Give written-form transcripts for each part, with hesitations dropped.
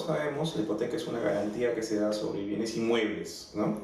sabemos, la hipoteca es una garantía que se da sobre bienes inmuebles, ¿no?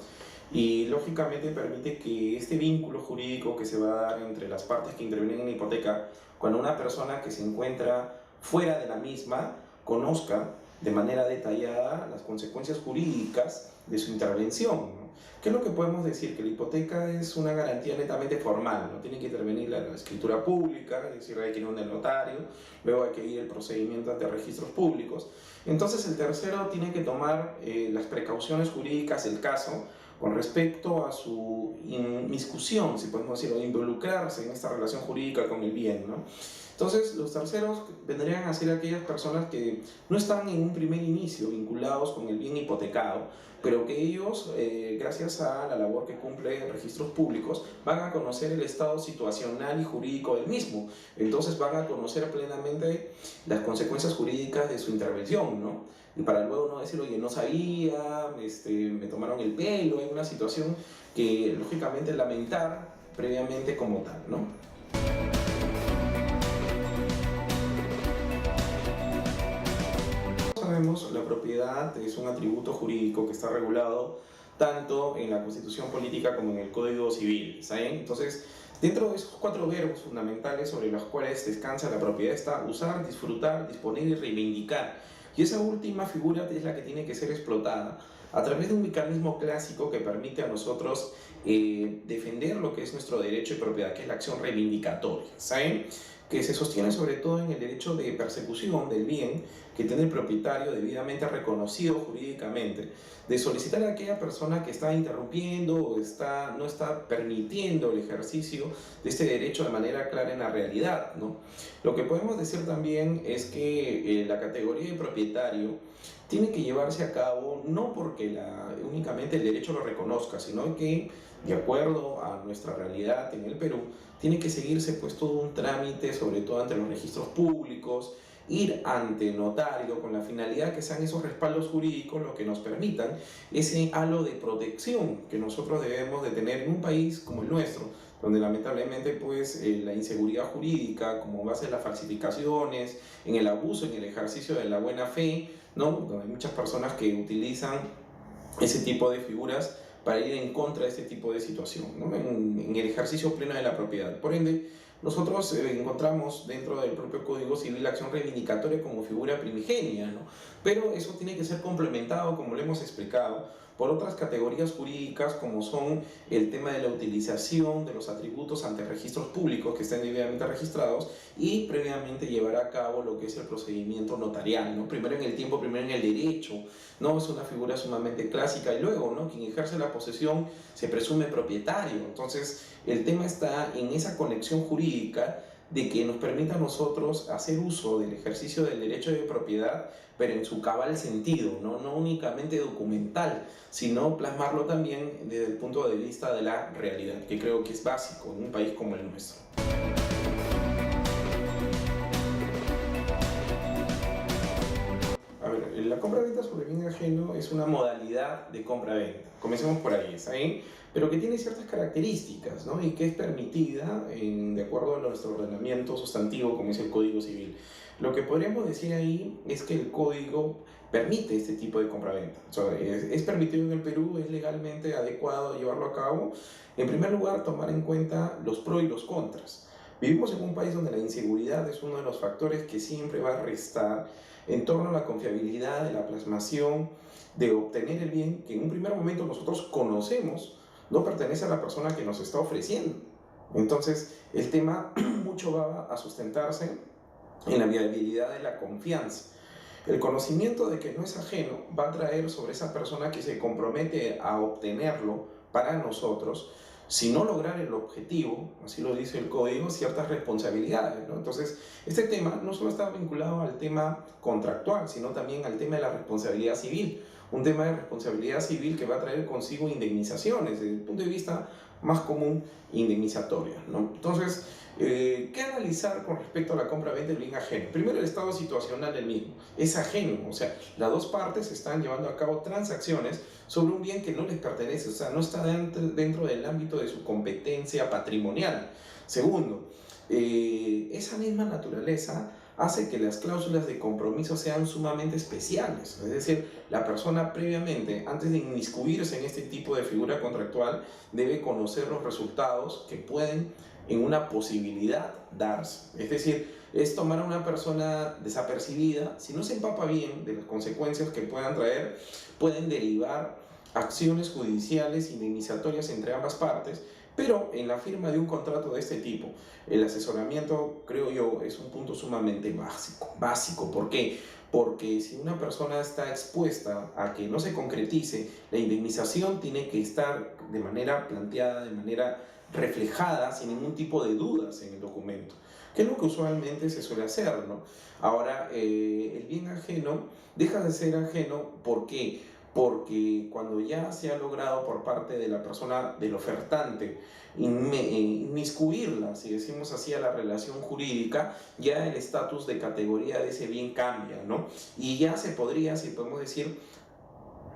Y lógicamente permite que este vínculo jurídico que se va a dar entre las partes que intervienen en la hipoteca, cuando una persona que se encuentra fuera de la misma conozca de manera detallada las consecuencias jurídicas de su intervención, ¿no? ¿Qué es lo que podemos decir? Que la hipoteca es una garantía netamente formal, no tiene que intervenir la escritura pública, es decir, hay que ir a un notario, luego hay que ir el procedimiento ante registros públicos. Entonces el tercero tiene que tomar las precauciones jurídicas del caso con respecto a su inmiscusión, si podemos decirlo, involucrarse en esta relación jurídica con el bien, ¿no? Entonces, los terceros vendrían a ser aquellas personas que no están en un primer inicio vinculados con el bien hipotecado, pero que ellos, gracias a la labor que cumple registros públicos, van a conocer el estado situacional y jurídico del mismo. Entonces van a conocer plenamente las consecuencias jurídicas de su intervención, ¿no? Y para luego no decir, oye, no sabía, me tomaron el pelo, hay una situación que lógicamente lamentar previamente como tal, ¿no? Sabemos, la propiedad es un atributo jurídico que está regulado tanto en la Constitución Política como en el Código Civil, ¿saben? Entonces, dentro de esos cuatro verbos fundamentales sobre los cuales descansa la propiedad está usar, disfrutar, disponer y reivindicar. Y esa última figura es la que tiene que ser explotada a través de un mecanismo clásico que permite a nosotros defender lo que es nuestro derecho de propiedad, que es la acción reivindicatoria, ¿saben? Que se sostiene sobre todo en el derecho de persecución del bien que tiene el propietario debidamente reconocido jurídicamente, de solicitar a aquella persona que está interrumpiendo o no está permitiendo el ejercicio de este derecho de manera clara en la realidad, ¿no? Lo que podemos decir también es que la categoría de propietario tiene que llevarse a cabo no porque únicamente el derecho lo reconozca, sino que, de acuerdo a nuestra realidad en el Perú, tiene que seguirse pues todo un trámite, sobre todo ante los registros públicos, ir ante el notario con la finalidad que sean esos respaldos jurídicos los que nos permitan ese halo de protección que nosotros debemos de tener en un país como el nuestro, donde lamentablemente pues la inseguridad jurídica, como base en las falsificaciones, en el abuso, en el ejercicio de la buena fe, ¿no? Donde hay muchas personas que utilizan ese tipo de figuras para ir en contra de este tipo de situación, ¿no? En el ejercicio pleno de la propiedad. Por ende, nosotros encontramos dentro del propio Código Civil la acción reivindicatoria como figura primigenia, ¿no? Pero eso tiene que ser complementado, como lo hemos explicado, por otras categorías jurídicas como son el tema de la utilización de los atributos ante registros públicos que estén debidamente registrados y previamente llevar a cabo lo que es el procedimiento notarial, ¿no? Primero en el tiempo, primero en el derecho, ¿no? Es una figura sumamente clásica y luego, ¿no? Quien ejerce la posesión se presume propietario. Entonces, el tema está en esa conexión jurídica de que nos permita a nosotros hacer uso del ejercicio del derecho de propiedad, pero en su cabal sentido, ¿no? No únicamente documental, sino plasmarlo también desde el punto de vista de la realidad, que creo que es básico en un país como el nuestro. A ver, la compra-venta sobre bien ajeno es una modalidad de compra-venta. Comencemos por ahí, ¿saben? Pero que tiene ciertas características, ¿no? Y que es permitida de acuerdo a nuestro ordenamiento sustantivo, como es el Código Civil. Lo que podríamos decir ahí es que el Código permite este tipo de compra-venta. O sea, es permitido en el Perú, es legalmente adecuado llevarlo a cabo. En primer lugar, tomar en cuenta los pros y los contras. Vivimos en un país donde la inseguridad es uno de los factores que siempre va a restar en torno a la confiabilidad de la plasmación, de obtener el bien que en un primer momento nosotros conocemos, no pertenece a la persona que nos está ofreciendo. Entonces, el tema mucho va a sustentarse en la viabilidad de la confianza. El conocimiento de que no es ajeno va a traer sobre esa persona que se compromete a obtenerlo para nosotros, si no lograr el objetivo, así lo dice el código, ciertas responsabilidades, ¿no? Entonces, este tema no solo está vinculado al tema contractual, sino también al tema de la responsabilidad civil. Un tema de responsabilidad civil que va a traer consigo indemnizaciones, desde el punto de vista más común, indemnizatorias, ¿no? Entonces, ¿qué analizar con respecto a la compra-venta del bien ajeno? Primero, el estado situacional del mismo. Es ajeno, o sea, las dos partes están llevando a cabo transacciones sobre un bien que no les pertenece, o sea, no está dentro del ámbito de su competencia patrimonial. Segundo, esa misma naturaleza hace que las cláusulas de compromiso sean sumamente especiales. Es decir, la persona previamente, antes de inmiscuirse en este tipo de figura contractual, debe conocer los resultados que pueden en una posibilidad darse. Es decir, es tomar a una persona desapercibida, si no se empapa bien de las consecuencias que puedan traer, pueden derivar acciones judiciales indemnizatorias entre ambas partes, pero en la firma de un contrato de este tipo, el asesoramiento, creo yo, es un punto sumamente básico. Básico, ¿por qué? Porque si una persona está expuesta a que no se concretice, la indemnización tiene que estar de manera planteada, de manera reflejada, sin ningún tipo de dudas en el documento, que es lo que usualmente se suele hacer, ¿no? Ahora, el bien ajeno deja de ser ajeno, ¿por qué? Porque cuando ya se ha logrado por parte de la persona, del ofertante, inmiscuirla, si decimos así, a la relación jurídica, ya el estatus de categoría de ese bien cambia, ¿no? Y ya se podría, si podemos decir,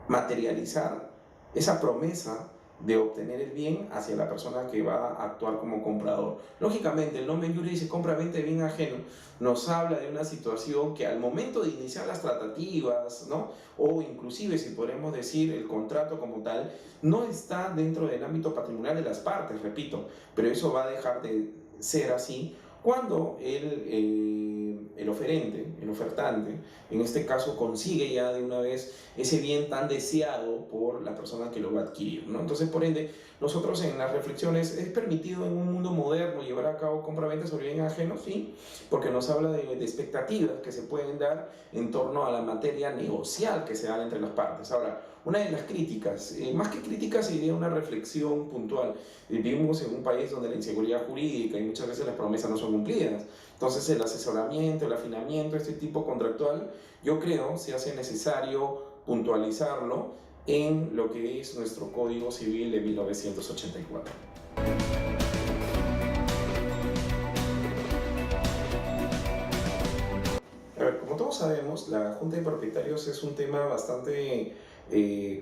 materializar esa promesa de obtener el bien hacia la persona que va a actuar como comprador. Lógicamente, el nomen juris dice compra-venta de bien ajeno, nos habla de una situación que al momento de iniciar las tratativas, ¿no? O inclusive, si podemos decir, el contrato como tal, no está dentro del ámbito patrimonial de las partes, repito, pero eso va a dejar de ser así cuando el oferente, el ofertante, en este caso consigue ya de una vez ese bien tan deseado por la persona que lo va a adquirir, ¿no? Entonces, por ende, nosotros en las reflexiones, ¿es permitido en un mundo moderno llevar a cabo compra-venta sobre bien ajeno? Sí, porque nos habla de expectativas que se pueden dar en torno a la materia negocial que se da entre las partes. Ahora, una de las críticas, más que críticas sería una reflexión puntual. Vivimos en un país donde la inseguridad jurídica y muchas veces las promesas no son cumplidas. Entonces el asesoramiento, el afinamiento, este tipo contractual, yo creo se hace necesario puntualizarlo en lo que es nuestro Código Civil de 1984. A ver, como todos sabemos, la Junta de Propietarios es un tema bastante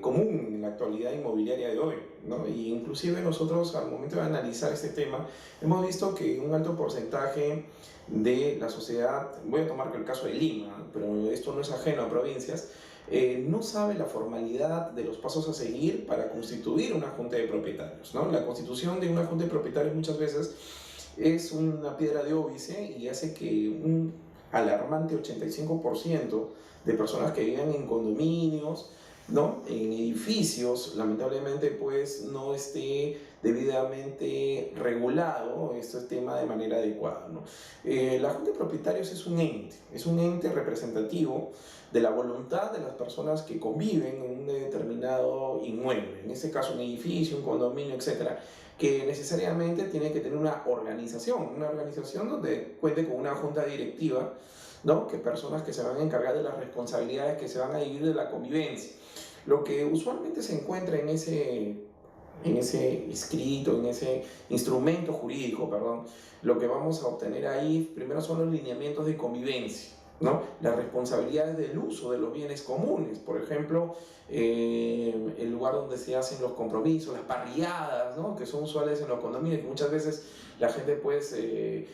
común en la actualidad inmobiliaria de hoy, ¿no? Y inclusive nosotros al momento de analizar este tema hemos visto que un alto porcentaje de la sociedad, voy a tomar el caso de Lima, pero esto no es ajeno a provincias, no sabe la formalidad de los pasos a seguir para constituir una junta de propietarios, ¿no? La constitución de una junta de propietarios muchas veces es una piedra de óbice y hace que un alarmante 85% de personas que viven en condominios, ¿no? En edificios, lamentablemente, pues no esté debidamente regulado este tema de manera adecuada, ¿no? La Junta de Propietarios es un ente representativo de la voluntad de las personas que conviven en un determinado inmueble, en este caso un edificio, un condominio, etcétera, que necesariamente tiene que tener una organización donde cuente con una junta directiva, ¿no? Que personas que se van a encargar de las responsabilidades que se van a dividir de la convivencia. Lo que usualmente se encuentra en ese escrito, en ese instrumento jurídico, perdón, lo que vamos a obtener ahí primero son los lineamientos de convivencia, ¿no? Las responsabilidades del uso de los bienes comunes, por ejemplo, el lugar donde se hacen los compromisos, las parrilladas, ¿no? Que son usuales en los condominios, que muchas veces la gente pues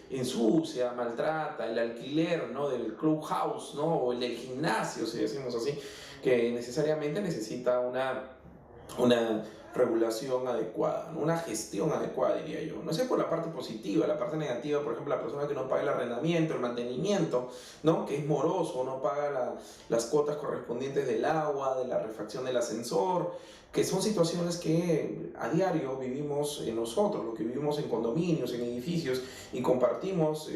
ensucia, maltrata, el alquiler, ¿no? Del clubhouse, ¿no? O el del gimnasio, si decimos así, que necesariamente necesita una regulación adecuada, ¿no? Una gestión adecuada, diría yo. No sé por la parte positiva, la parte negativa, por ejemplo, la persona que no paga el arrendamiento, el mantenimiento, ¿no? Que es moroso, no paga las cuotas correspondientes del agua, de la refacción del ascensor, que son situaciones que a diario vivimos nosotros, lo que vivimos en condominios, en edificios, y compartimos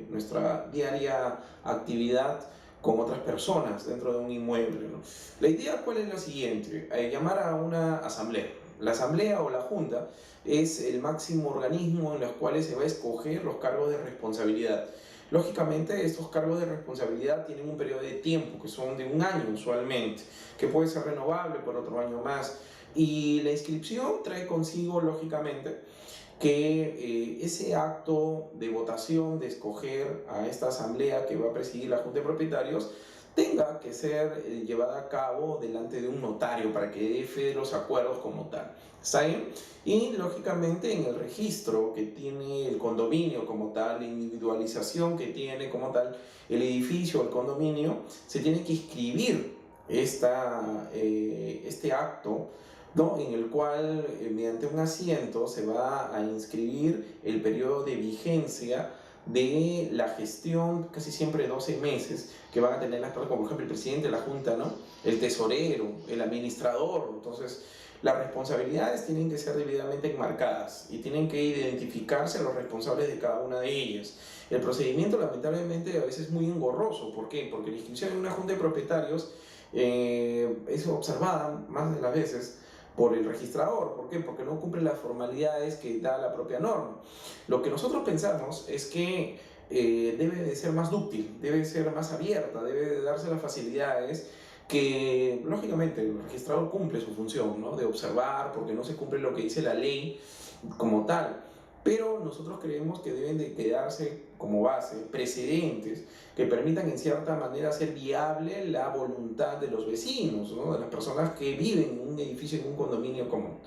nuestra diaria actividad con otras personas dentro de un inmueble, ¿no? La idea, ¿cuál es la siguiente? Llamar a una asamblea. La asamblea o la junta es el máximo organismo en los cuales se va a escoger los cargos de responsabilidad. Lógicamente, estos cargos de responsabilidad tienen un periodo de tiempo, que son de un año usualmente, que puede ser renovable por otro año más. Y la inscripción trae consigo, lógicamente, que ese acto de votación, de escoger a esta asamblea que va a presidir la Junta de Propietarios, tenga que ser llevada a cabo delante de un notario para que dé fe de los acuerdos como tal. ¿Está bien? Y lógicamente en el registro que tiene el condominio como tal, la individualización que tiene como tal el edificio, el condominio, se tiene que inscribir este acto, ¿no? En el cual mediante un asiento se va a inscribir el periodo de vigencia de la gestión, casi siempre 12 meses, que van a tener las personas, como por ejemplo el presidente de la Junta, ¿no? El tesorero, el administrador. Entonces, las responsabilidades tienen que ser debidamente enmarcadas y tienen que identificarse a los responsables de cada una de ellas. El procedimiento, lamentablemente, a veces es muy engorroso. ¿Por qué? Porque la inscripción en una junta de propietarios es observada más de las veces por el registrador. ¿Por qué? Porque no cumple las formalidades que da la propia norma. Lo que nosotros pensamos es que debe de ser más dúctil, debe de ser más abierta, debe de darse las facilidades que, lógicamente, el registrador cumple su función, ¿no? De observar, porque no se cumple lo que dice la ley como tal. Pero nosotros creemos que deben de quedarse como base precedentes que permitan en cierta manera hacer viable la voluntad de los vecinos, ¿no? De las personas que viven en un edificio, en un condominio común.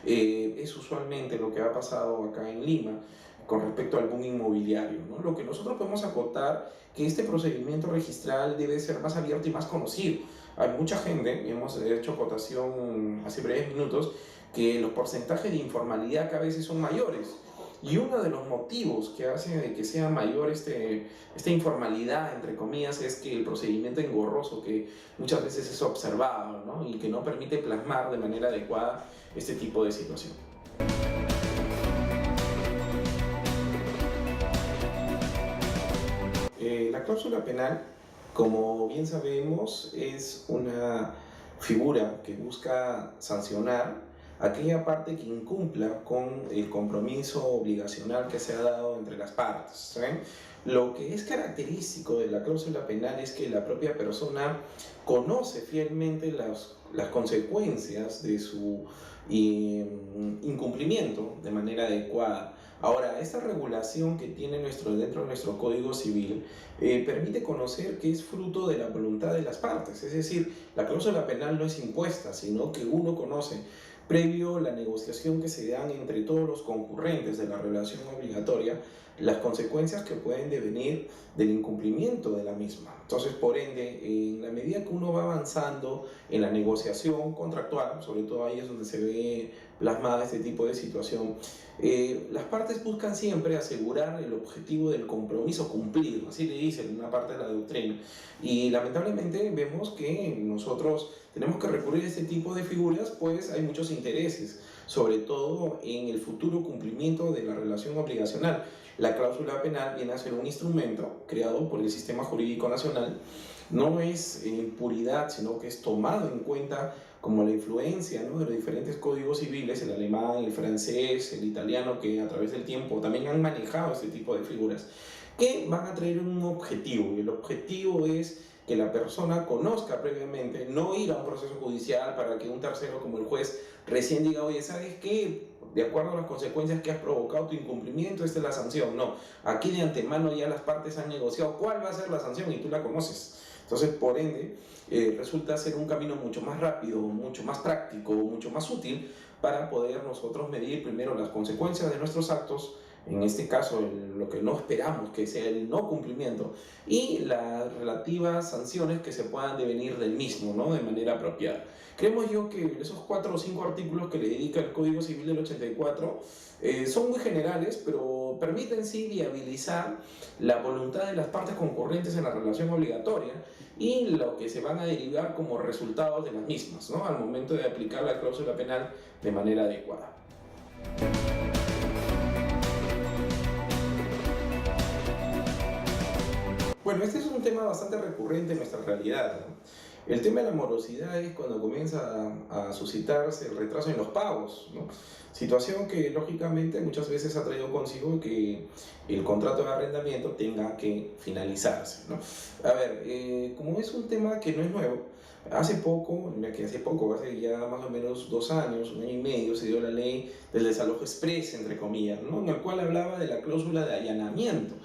Es usualmente lo que ha pasado acá en Lima con respecto al boom inmobiliario, ¿no? Lo que nosotros podemos acotar que este procedimiento registral debe ser más abierto y más conocido. Hay mucha gente, hemos hecho acotación hace breves minutos, que los porcentajes de informalidad cada vez son mayores. Y uno de los motivos que hace de que sea mayor esta informalidad, entre comillas, es que el procedimiento engorroso que muchas veces es observado, ¿no? Y que no permite plasmar de manera adecuada este tipo de situación. La cláusula penal, como bien sabemos, es una figura que busca sancionar aquella parte que incumpla con el compromiso obligacional que se ha dado entre las partes. ¿Saben? Lo que es característico de la cláusula penal es que la propia persona conoce fielmente las consecuencias de su incumplimiento de manera adecuada. Ahora, esta regulación que tiene dentro de nuestro Código Civil permite conocer que es fruto de la voluntad de las partes, es decir, la cláusula penal no es impuesta, sino que uno conoce previo la negociación que se dan entre todos los concurrentes de la relación obligatoria, las consecuencias que pueden devenir del incumplimiento de la misma. Entonces, por ende, en la medida que uno va avanzando en la negociación contractual, sobre todo ahí es donde se ve plasmada este tipo de situación, las partes buscan siempre asegurar el objetivo del compromiso cumplido, así le dicen en una parte de la doctrina. Y lamentablemente vemos que nosotros tenemos que recurrir a este tipo de figuras, pues hay muchos intereses, sobre todo en el futuro cumplimiento de la relación obligacional. La cláusula penal viene a ser un instrumento creado por el sistema jurídico nacional. No es puridad, sino que es tomado en cuenta como la influencia, ¿no? De los diferentes códigos civiles, el alemán, el francés, el italiano, que a través del tiempo también han manejado este tipo de figuras, que van a traer un objetivo, y el objetivo es que la persona conozca previamente, no ir a un proceso judicial para que un tercero como el juez recién diga, oye, ¿sabes qué? De acuerdo a las consecuencias que has provocado tu incumplimiento, esta es la sanción. No, aquí de antemano ya las partes han negociado cuál va a ser la sanción y tú la conoces. Entonces, por ende, resulta ser un camino mucho más rápido, mucho más práctico, mucho más útil para poder nosotros medir primero las consecuencias de nuestros actos, en este caso lo que no esperamos que sea el no cumplimiento, y las relativas sanciones que se puedan devenir del mismo, ¿no? De manera apropiada. Creemos yo que esos 4 o 5 artículos que le dedica el Código Civil del 84 son muy generales, pero permiten sí viabilizar la voluntad de las partes concurrentes en la relación obligatoria y lo que se van a derivar como resultados de las mismas, ¿no? Al momento de aplicar la cláusula penal de manera adecuada. Bueno, este es un tema bastante recurrente en nuestra realidad, ¿no? El tema de la morosidad es cuando comienza a suscitarse el retraso en los pagos, ¿no? Situación que lógicamente muchas veces ha traído consigo que el contrato de arrendamiento tenga que finalizarse, ¿no? A ver, como es un tema que no es nuevo, hace ya más o menos 2 años, 1 año y medio, se dio la ley del desalojo express, entre comillas, ¿no? En el cual hablaba de la cláusula de allanamiento.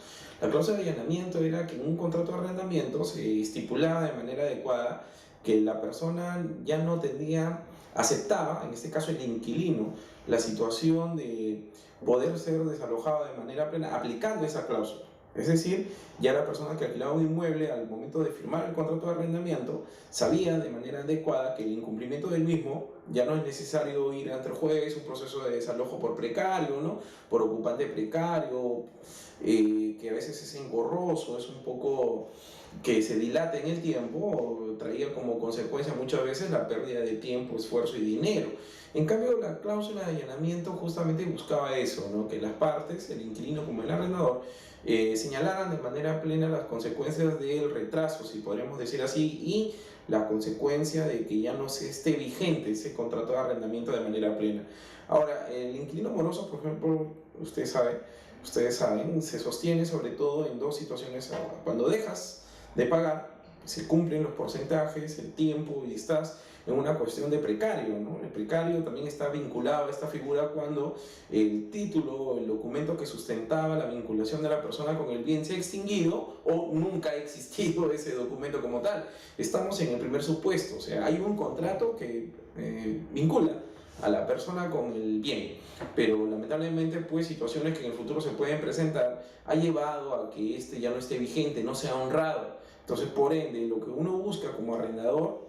La cláusula de allanamiento era que en un contrato de arrendamiento se estipulaba de manera adecuada que la persona ya no tendría, aceptaba, en este caso el inquilino, la situación de poder ser desalojado de manera plena aplicando esa cláusula. Es decir, ya la persona que alquilaba un inmueble al momento de firmar el contrato de arrendamiento sabía de manera adecuada que el incumplimiento del mismo ya no es necesario ir ante el juez, un proceso de desalojo por precario, ¿no? Por ocupante precario, que a veces es engorroso, es un poco que se dilata en el tiempo, traía como consecuencia muchas veces la pérdida de tiempo, esfuerzo y dinero. En cambio, la cláusula de allanamiento justamente buscaba eso, ¿no? Que las partes, el inquilino como el arrendador, señalaran de manera plena las consecuencias del retraso, si podríamos decir así, y la consecuencia de que ya no se esté vigente ese contrato de arrendamiento de manera plena. Ahora, el inquilino moroso, por ejemplo, ustedes saben, se sostiene sobre todo en dos situaciones. Cuando dejas de pagar, se cumplen los porcentajes, el tiempo y estás en una cuestión de precario, ¿no? El precario también está vinculado a esta figura cuando el título, el documento que sustentaba la vinculación de la persona con el bien se ha extinguido o nunca ha existido ese documento como tal. Estamos en el primer supuesto, o sea, hay un contrato que vincula a la persona con el bien, pero lamentablemente pues situaciones que en el futuro se pueden presentar ha llevado a que este ya no esté vigente, no sea honrado. Entonces, por ende, lo que uno busca como arrendador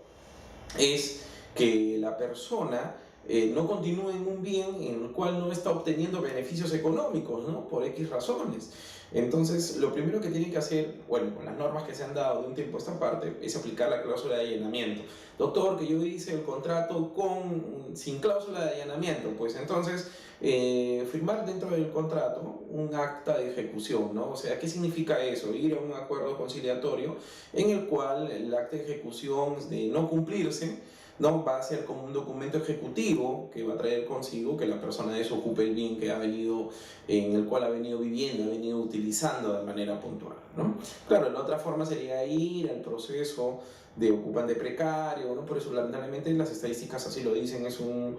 es que la persona no continúe en un bien en el cual no está obteniendo beneficios económicos, ¿no? Por X razones. Entonces, lo primero que tiene que hacer, bueno, con las normas que se han dado de un tiempo a esta parte, es aplicar la cláusula de allanamiento. Doctor, que yo hice el contrato sin cláusula de allanamiento, pues entonces firmar dentro del contrato un acta de ejecución, ¿no? O sea, ¿qué significa eso? Ir a un acuerdo conciliatorio en el cual el acta de ejecución de no cumplirse, ¿no? Va a ser como un documento ejecutivo que va a traer consigo que la persona desocupe el bien que ha venido, en el cual ha venido viviendo, ha venido utilizando de manera puntual, ¿no? Claro, la otra forma sería ir al proceso de ocupante precario, ¿no? Por eso lamentablemente las estadísticas así lo dicen, es un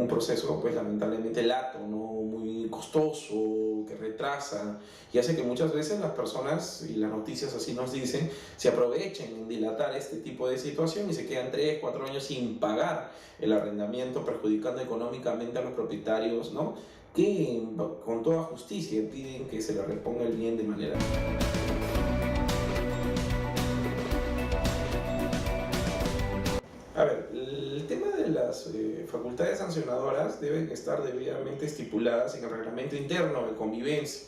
proceso pues lamentablemente lato, ¿no? Muy costoso, que retrasa y hace que muchas veces las personas, y las noticias así nos dicen, se aprovechen en dilatar este tipo de situación y se quedan 3, 4 años sin pagar el arrendamiento, perjudicando económicamente a los propietarios, ¿no? Que con toda justicia piden que se les reponga el bien de manera... A ver, el tema de las facultades sancionadoras deben estar debidamente estipuladas en el reglamento interno de convivencia.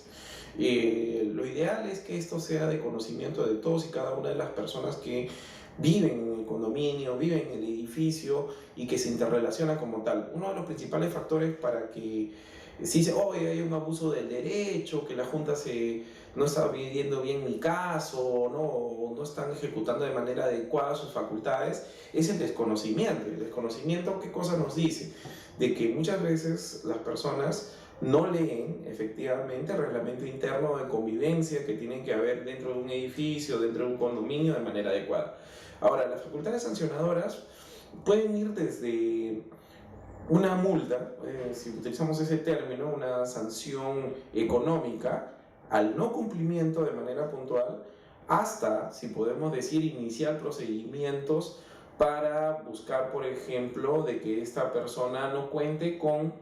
Lo ideal es que esto sea de conocimiento de todos y cada una de las personas que viven en el condominio, viven en el edificio y que se interrelacionan como tal. Uno de los principales factores para que si se, oye, hay un abuso del derecho, que la Junta no está viviendo bien mi caso, ¿no? O no están ejecutando de manera adecuada sus facultades, es el desconocimiento. El desconocimiento, ¿qué cosa nos dice? De que muchas veces las personas no leen efectivamente el reglamento interno de convivencia que tienen que haber dentro de un edificio, dentro de un condominio de manera adecuada. Ahora, las facultades sancionadoras pueden ir desde una multa, si utilizamos ese término, una sanción económica al no cumplimiento de manera puntual, hasta, si podemos decir, iniciar procedimientos para buscar, por ejemplo, de que esta persona no cuente con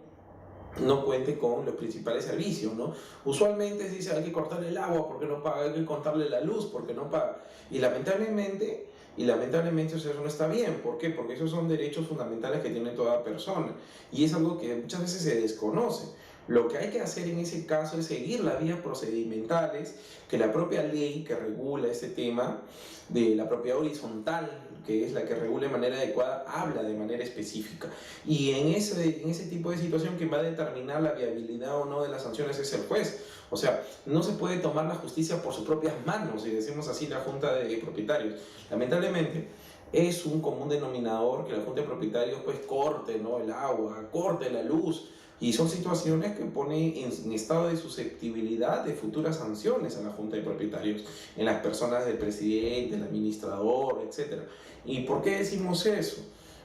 los principales servicios, ¿no? Usualmente se dice hay que cortarle el agua porque no paga, hay que cortarle la luz porque no paga. Y lamentablemente o sea, eso no está bien. ¿Por qué? Porque esos son derechos fundamentales que tiene toda persona. Y es algo que muchas veces se desconoce. Lo que hay que hacer en ese caso es seguir las vías procedimentales que la propia ley que regula este tema, de la propiedad horizontal, que es la que regula de manera adecuada, habla de manera específica. Y en ese tipo de situación, quien va a determinar la viabilidad o no de las sanciones es el juez. O sea, no se puede tomar la justicia por sus propias manos, si decimos así, la Junta de Propietarios. Lamentablemente, es un común denominador que la Junta de Propietarios pues corte, ¿no?, el agua, corte la luz, y son situaciones que ponen en estado de susceptibilidad de futuras sanciones a la Junta de Propietarios, en las personas del presidente, el administrador, etc. ¿Y por qué decimos eso?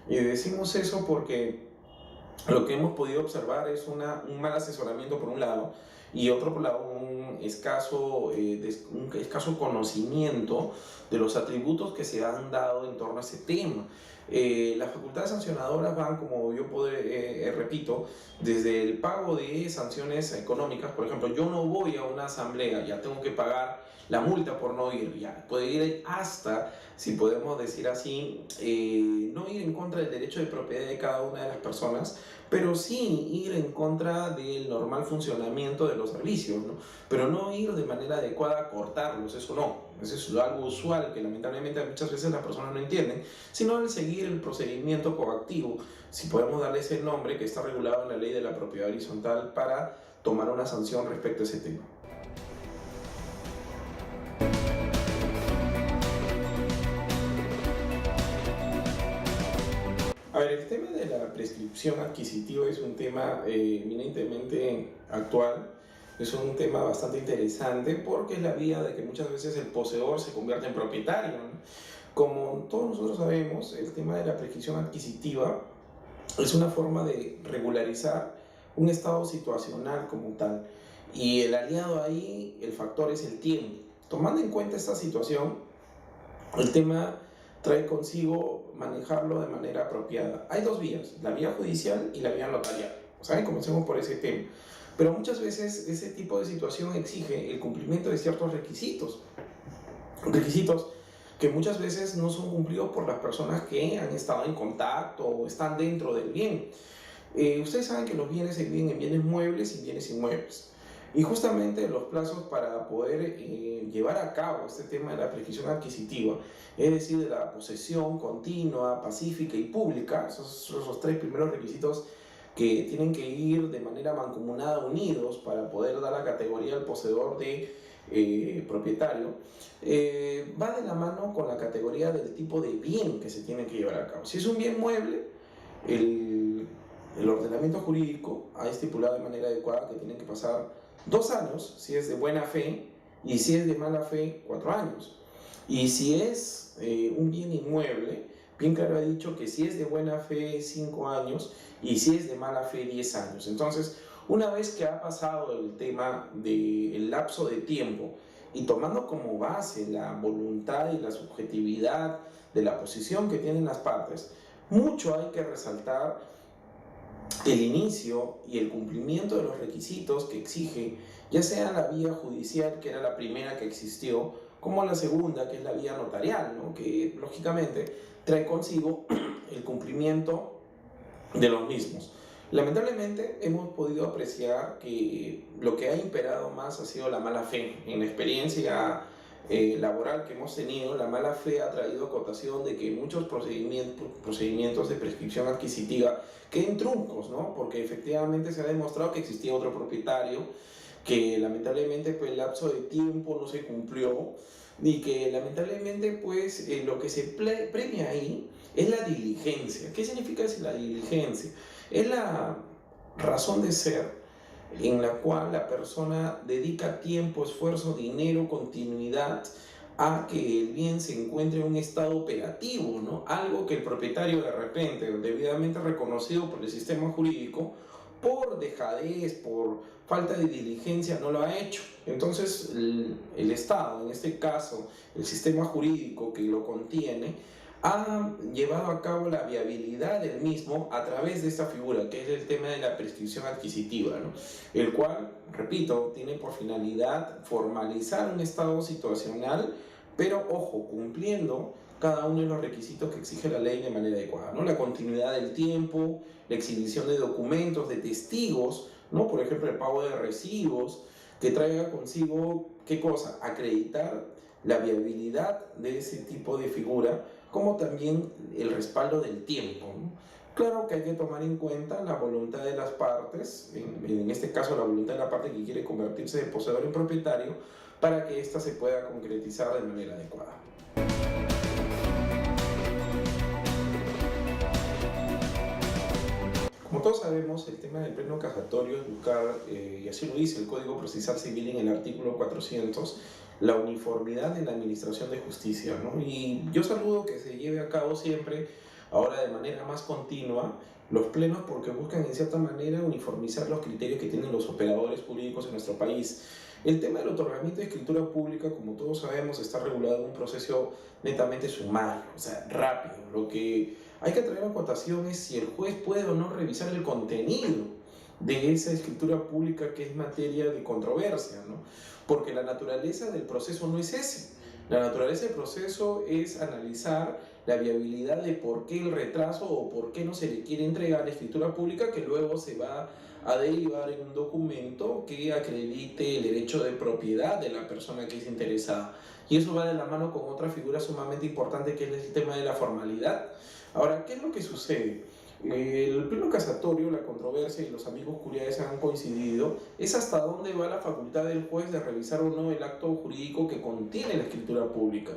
Y decimos eso porque lo que hemos podido observar es un mal asesoramiento por un lado, y otro por lado un escaso conocimiento de los atributos que se han dado en torno a ese tema. Las facultades sancionadoras van, como yo repito, desde el pago de sanciones económicas. Por ejemplo, yo no voy a una asamblea, ya tengo que pagar la multa por no ir, ya puede ir hasta, si podemos decir así, no ir en contra del derecho de propiedad de cada una de las personas, pero sí ir en contra del normal funcionamiento de los servicios, ¿no? Pero no ir de manera adecuada a cortarlos, eso no, eso es algo usual que lamentablemente muchas veces las personas no entienden, sino el seguir el procedimiento coactivo, si podemos darle ese nombre que está regulado en la ley de la propiedad horizontal para tomar una sanción respecto a ese tema. A ver, el tema de la prescripción adquisitiva es un tema eminentemente actual, es un tema bastante interesante porque es la vía de que muchas veces el poseedor se convierte en propietario, ¿no? Como todos nosotros sabemos, el tema de la prescripción adquisitiva es una forma de regularizar un estado situacional como tal, y el aliado ahí, el factor es el tiempo. Tomando en cuenta esta situación, el tema trae consigo manejarlo de manera apropiada. Hay dos vías, la vía judicial y la vía notarial. ¿Saben? Comencemos por ese tema. Pero muchas veces ese tipo de situación exige el cumplimiento de ciertos requisitos. Requisitos que muchas veces no son cumplidos por las personas que han estado en contacto o están dentro del bien. Ustedes saben que los bienes se dividen en bienes muebles y bienes inmuebles. Y justamente los plazos para poder llevar a cabo este tema de la prescripción adquisitiva, es decir, de la posesión continua, pacífica y pública, esos son los tres primeros requisitos que tienen que ir de manera mancomunada, unidos, para poder dar la categoría al poseedor de propietario, va de la mano con la categoría del tipo de bien que se tiene que llevar a cabo. Si es un bien mueble, el ordenamiento jurídico ha estipulado de manera adecuada que tienen que pasar 2 años si es de buena fe, y si es de mala fe, 4 años. Y si es un bien inmueble, bien claro ha dicho que si es de buena fe, 5 años, y si es de mala fe, 10 años. Entonces, una vez que ha pasado el tema del lapso de tiempo y tomando como base la voluntad y la subjetividad de la posición que tienen las partes, mucho hay que resaltar el inicio y el cumplimiento de los requisitos que exige, ya sea la vía judicial, que era la primera que existió, como la segunda, que es la vía notarial, ¿no? Que lógicamente trae consigo el cumplimiento de los mismos. Lamentablemente hemos podido apreciar que lo que ha imperado más ha sido la mala fe. En la experiencia laboral que hemos tenido, la mala fe ha traído acotación de que muchos procedimientos de prescripción adquisitiva queden truncos, ¿no? Porque efectivamente se ha demostrado que existía otro propietario, que lamentablemente pues, el lapso de tiempo no se cumplió, y que lamentablemente pues lo que se premia ahí es la diligencia. ¿Qué significa decir la diligencia? Es la razón de ser en la cual la persona dedica tiempo, esfuerzo, dinero, continuidad a que el bien se encuentre en un estado operativo, ¿no? Algo que el propietario de repente, debidamente reconocido por el sistema jurídico, por dejadez, por falta de diligencia, no lo ha hecho. Entonces el Estado, en este caso el sistema jurídico que lo contiene, ha llevado a cabo la viabilidad del mismo a través de esta figura, que es el tema de la prescripción adquisitiva, ¿no? El cual, repito, tiene por finalidad formalizar un estado situacional, pero ojo, cumpliendo cada uno de los requisitos que exige la ley de manera adecuada, ¿no? La continuidad del tiempo, la exhibición de documentos, de testigos, ¿no? Por ejemplo, el pago de recibos, que traiga consigo, ¿qué cosa? Acreditar la viabilidad de ese tipo de figura, como también el respaldo del tiempo, ¿no? Claro que hay que tomar en cuenta la voluntad de las partes, en este caso la voluntad de la parte que quiere convertirse de poseedor en propietario, para que ésta se pueda concretizar de manera adecuada. Como todos sabemos, el tema del pleno casatorio es buscar, y así lo dice el Código Procesal Civil en el artículo 400, la uniformidad en la administración de justicia, ¿no? Y yo saludo que se lleve a cabo siempre ahora de manera más continua los plenos porque buscan en cierta manera uniformizar los criterios que tienen los operadores jurídicos en nuestro país. El tema del otorgamiento de escritura pública, como todos sabemos, está regulado en un proceso netamente sumario, o sea, rápido. Lo que hay que traer a cotación es si el juez puede o no revisar el contenido de esa escritura pública que es materia de controversia, ¿no? Porque la naturaleza del proceso no es ese. La naturaleza del proceso es analizar la viabilidad de por qué el retraso o por qué no se le quiere entregar la escritura pública que luego se va a derivar en un documento que acredite el derecho de propiedad de la persona que es interesada. Y eso va de la mano con otra figura sumamente importante que es el tema de la formalidad. Ahora, ¿qué es lo que sucede? El pleno casatorio, la controversia y los amigos curiales han coincidido es hasta dónde va la facultad del juez de revisar o no el acto jurídico que contiene la escritura pública.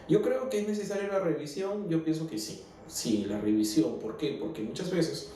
Yo creo que es necesaria la revisión, yo pienso que sí, la revisión. ¿Por qué? Porque muchas veces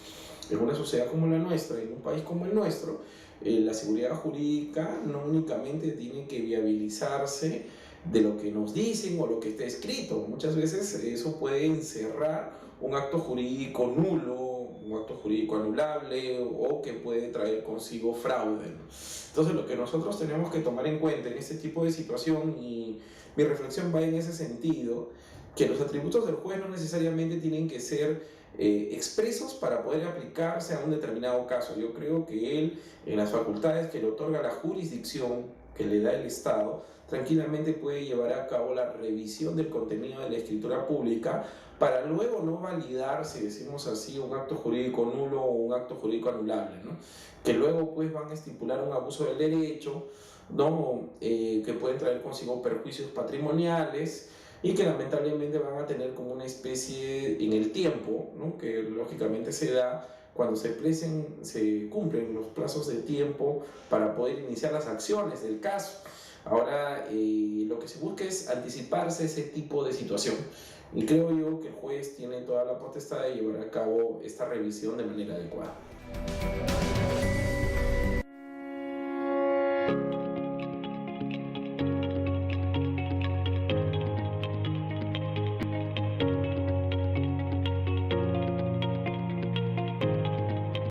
en una sociedad como la nuestra, en un país como el nuestro, la seguridad jurídica no únicamente tiene que viabilizarse de lo que nos dicen o lo que está escrito. Muchas veces eso puede encerrar un acto jurídico nulo, un acto jurídico anulable o que puede traer consigo fraude, ¿no? Entonces lo que nosotros tenemos que tomar en cuenta en este tipo de situación, y mi reflexión va en ese sentido, que los atributos del juez no necesariamente tienen que ser expresos para poder aplicarse a un determinado caso. Yo creo que él, en las facultades que le otorga la jurisdicción que le da el Estado, tranquilamente puede llevar a cabo la revisión del contenido de la escritura pública para luego no validar, si decimos así, un acto jurídico nulo o un acto jurídico anulable, ¿no? Que luego pues van a estipular un abuso del derecho, ¿no? Que pueden traer consigo perjuicios patrimoniales y que lamentablemente van a tener como una especie en el tiempo, ¿no? Que lógicamente se da cuando se cumplen los plazos de tiempo para poder iniciar las acciones del caso. Ahora, lo que se busca es anticiparse a ese tipo de situación. Y creo yo que el juez tiene toda la potestad de llevar a cabo esta revisión de manera adecuada.